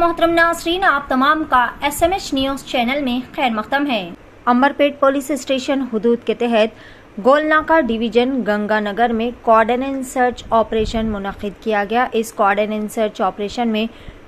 मोहतरम नाज़रीन, आप तमाम का SMS न्यूज़ चैनल में खैर मक़दम है। अंबरपेट पुलिस स्टेशन हुदूद के तहत गोलनाका डिवीज़न गंगानगर में कोऑर्डिनेट सर्च ऑपरेशन मुनक़िद किया गया। इस कोऑर्डिनेट सर्च ऑपरेशन में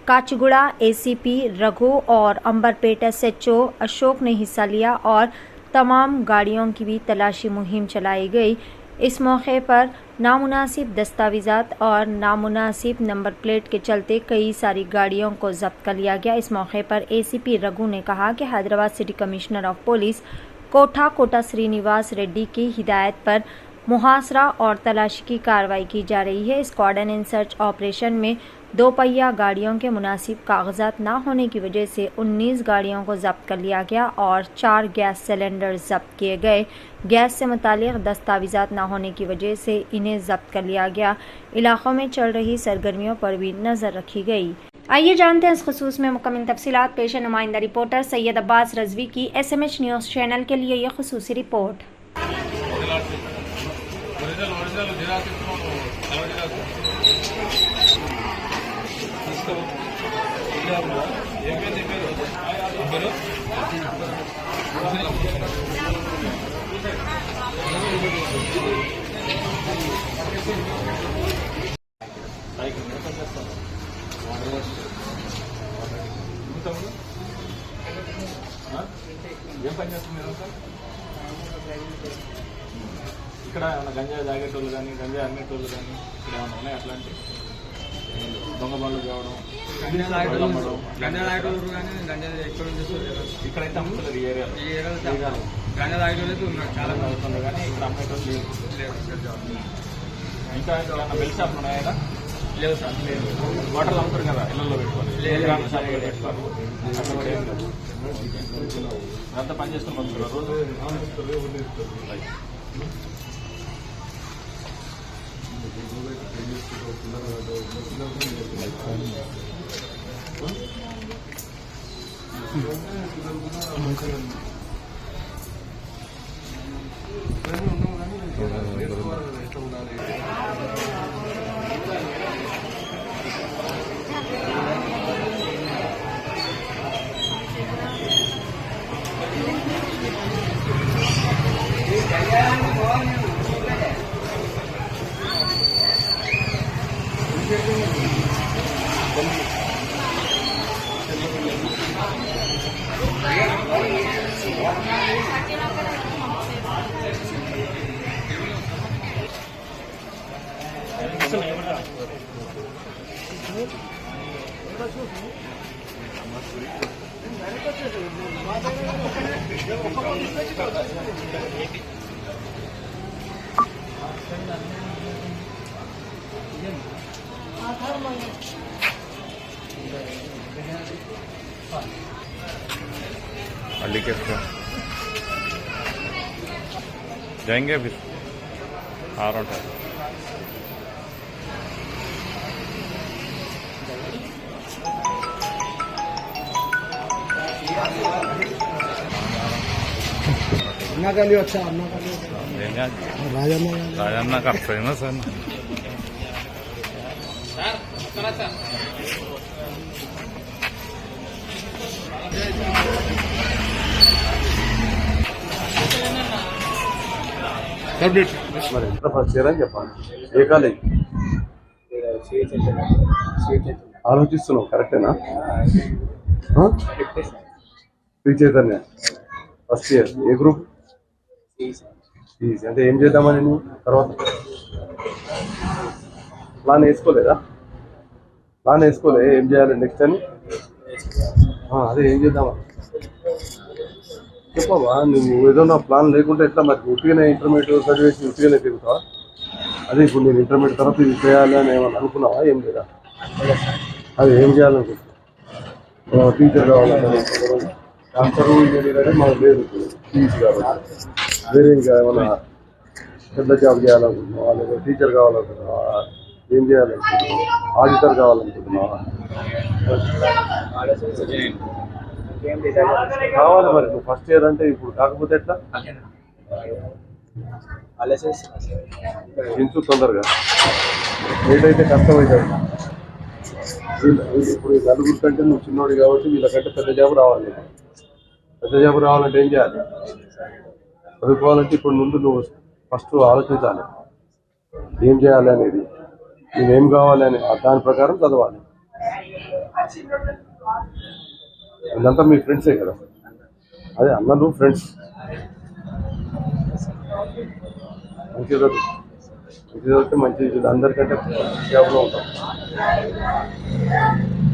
काचीगुड़ा ACP रघु और अंबरपेट SHO अशोक ने हिस्सा लिया और तमाम गाड़ियों की भी तलाशी मुहिम चलाई गई। इस मौके पर नामुनासिब दस्तावेज़ात और नामुनासिब नंबर प्लेट के चलते कई सारी गाड़ियों को जब्त कर लिया गया। इस मौके पर ACP रघु ने कहा कि Hyderabad city commissioner of police Kota Srinivas Reddy की हिदायत पर मुहासरा और तलाशी की कार्रवाई की जा रही है। इस कोऑर्डिनेट सर्च ऑपरेशन में 2 पहिया गाड़ियों के मुनासिब कागजात न होने की वजह से 19 गाड़ियों को जब्त कर लिया गया और 4 गैस सिलेंडर जब्त किए गए। गैस से मुतालिक दस्तावेज़ात न होने की वजह से इन्हें जब्त कर लिया गया। इलाकों में चल रही सरगर्मियों पर भी नज़र रखी गई। आइए जानते हैं इस खुसूस में मुकम्मल तफसीलात। पेश है नुमाइंदा रिपोर्टर सैयद अब्बास रजवी की SMS न्यूज़ चैनल के लिए यह खुसूसी रिपोर्ट। ఏం పని చేస్తున్నారు సార్? ఇక్కడ ఏమైనా గంజాయి తాగేటోళ్ళు కానీ గంజాయి అమ్మేటోళ్ళు కానీ ఇక్కడ ఏమైనా ఉన్నాయి? అట్లాంటి దొంగ బండ్లు కావడం, గంజా తాగేటోళ్ళు కానీ గంజా ఎక్కడ ఇక్కడైతే అమ్ముతున్నారు. ఈ ఏరియాలో గంజా తాగేటోళ్ళు ఉన్నారు, చాలా అవుతున్నారు కానీ ఇక్కడ అమ్మేటోళ్ళు లేవు. ఇంకా ఏమైనా బెల్ షాప్లు ఉన్నాయా? లేవు సార్. లేదు. హోటల్ అమ్ముతారు కదా, ఇళ్ళల్లో పెట్టుకోవాలి, గ్రామ షాపులో పెట్టుకోవాలి. అంతా పని చేసుకుని పంపుతున్నారు రోజు. अली के जाएंगे अभी आ रहा था। अच्छा राजन्ना का फेमस है ना। ఫస్ట్ ఇయర్ అని చెప్పాలి. ఏ కాలేజ్ ఆలోచిస్తున్నావు? కరెక్టేనా? Sri Chaitanya first year. ఏ గ్రూప్? అంటే ఏం చేద్దామని నువ్వు తర్వాత ప్లాన్ వేసుకోలేదా? ప్లాన్ వేసుకోలే ఏం చేయాలి నెక్స్ట్ అని? అదే ఏం చేద్దామా చెప్పవా? నువ్వు ఏదన్నా ప్లాన్ లేకుంటే ఎట్లా? మరి ఉట్టిగానే ఇంటర్మీడియట్ చదివేసి ఉట్టిగానే తిరుగుతావా? అదే ఇప్పుడు నేను ఇంటర్మీడియట్ తర్వాత ఇది చేయాలి అని ఏమన్నా అనుకున్నావా? ఏం లేదా? అది ఏం చేయాలనుకుంటున్నావు? టీచర్ కావాలనుకుంటున్నావు? డాక్టర్ ఇంజనీర్ అని మాకు లేదు ఫీజు కాబట్టి. వేరే ఇంకా ఏమన్నా పెద్ద జాబ్ చేయాలనుకుంటున్నావా? లేదా టీచర్ కావాలనుకుంటున్నావా? ఏం చేయాలనుకుంటున్నావా? ఆడిటర్ కావాలనుకుంటున్నావా? కావాలి మరి. నువ్వు ఫస్ట్ ఇయర్ అంటే ఇప్పుడు కాకపోతే ఎట్లా? ఇంచు తొందరగా లేట్ అయితే కష్టమవుతుంది. ఇప్పుడు ఈ నలుగురు కంటే నువ్వు చిన్నోడు కాబట్టి వీళ్ళకంటే పెద్ద జాబ్ రావాలి. పెద్ద జాబ్ రావాలంటే ఏం చేయాలి? చదువుకోవాలంటే ఇప్పుడు ముందు నువ్వు ఫస్ట్ ఆలోచించాలి ఏం చేయాలి అనేది, నువ్వేం కావాలి అని దాని ప్రకారం చదవాలి. ఇదంతా మీ ఫ్రెండ్సే కదా, అదే అన్నలు ఫ్రెండ్స్. మంచిగా చదివితే మంచి అందరికంటే జాబ్లో ఉంటాం.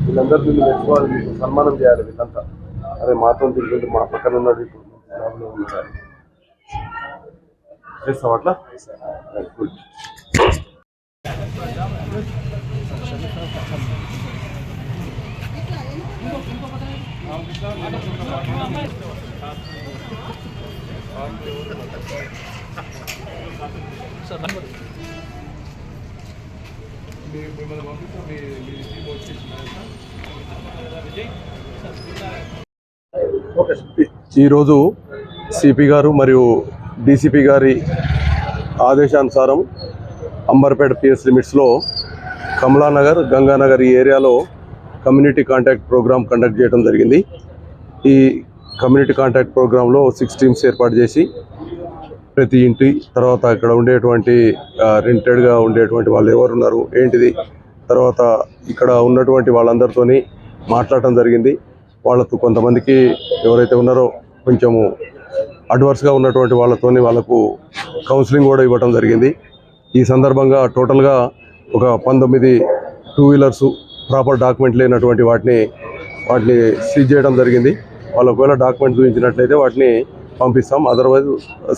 వీళ్ళందరూ నిన్ను మెచ్చుకోవాలి, మీకు సన్మానం చేయాలి. వీళ్ళంతా అదే మాతో తిరుగుతుంటే మా పక్కన ఉన్నాడు ఇప్పుడు జాబ్లో ఉన్నాడు. చేస్తాం అట్లా. గుడ్. ఈరోజు సిపి గారు మరియు డీసీపీ గారి ఆదేశానుసారం అంబర్పేట పిఎస్ లిమిట్స్లో కమలానగర్, గంగానగర్ ఈ ఏరియాలో కమ్యూనిటీ కాంటాక్ట్ ప్రోగ్రామ్ కండక్ట్ చేయడం జరిగింది. ఈ కమ్యూనిటీ కాంటాక్ట్ ప్రోగ్రాంలో 6 టీమ్స్ ఏర్పాటు చేసి ప్రతి ఇంటి తర్వాత ఇక్కడ ఉండేటువంటి రెంటెడ్గా ఉండేటువంటి వాళ్ళు ఎవరున్నారు ఏంటిది, తర్వాత ఇక్కడ ఉన్నటువంటి వాళ్ళందరితోని మాట్లాడటం జరిగింది. వాళ్ళకు కొంతమందికి ఎవరైతే ఉన్నారో కొంచెము అడ్వర్స్గా ఉన్నటువంటి వాళ్ళతోని వాళ్ళకు కౌన్సిలింగ్ కూడా ఇవ్వటం జరిగింది. ఈ సందర్భంగా టోటల్గా ఒక 19 2 వీలర్స్ ప్రాపర్ డాక్యుమెంట్ లేనటువంటి వాటిని సీజ్ చేయడం జరిగింది. వాళ్ళు ఒకవేళ డాక్యుమెంట్ చూపించినట్లయితే వాటిని పంపిస్తాం, అదర్వైజ్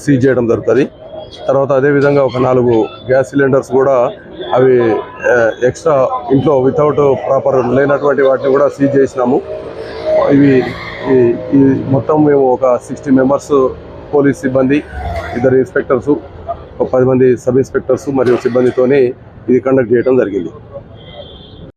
సీజ్ చేయడం జరుగుతుంది. తర్వాత అదేవిధంగా ఒక 4 గ్యాస్ సిలిండర్స్ కూడా అవి ఎక్స్ట్రా ఇంట్లో వితౌట్ ప్రాపర్ లేనటువంటి వాటిని కూడా సీజ్ చేసినాము. ఇవి మొత్తం మేము ఒక 60 మెంబర్స్ పోలీస్ సిబ్బంది, 2 ఇన్స్పెక్టర్సు, ఒక 10 మంది సబ్ ఇన్స్పెక్టర్స్ మరియు సిబ్బందితోని ఇది కండక్ట్ చేయడం జరిగింది.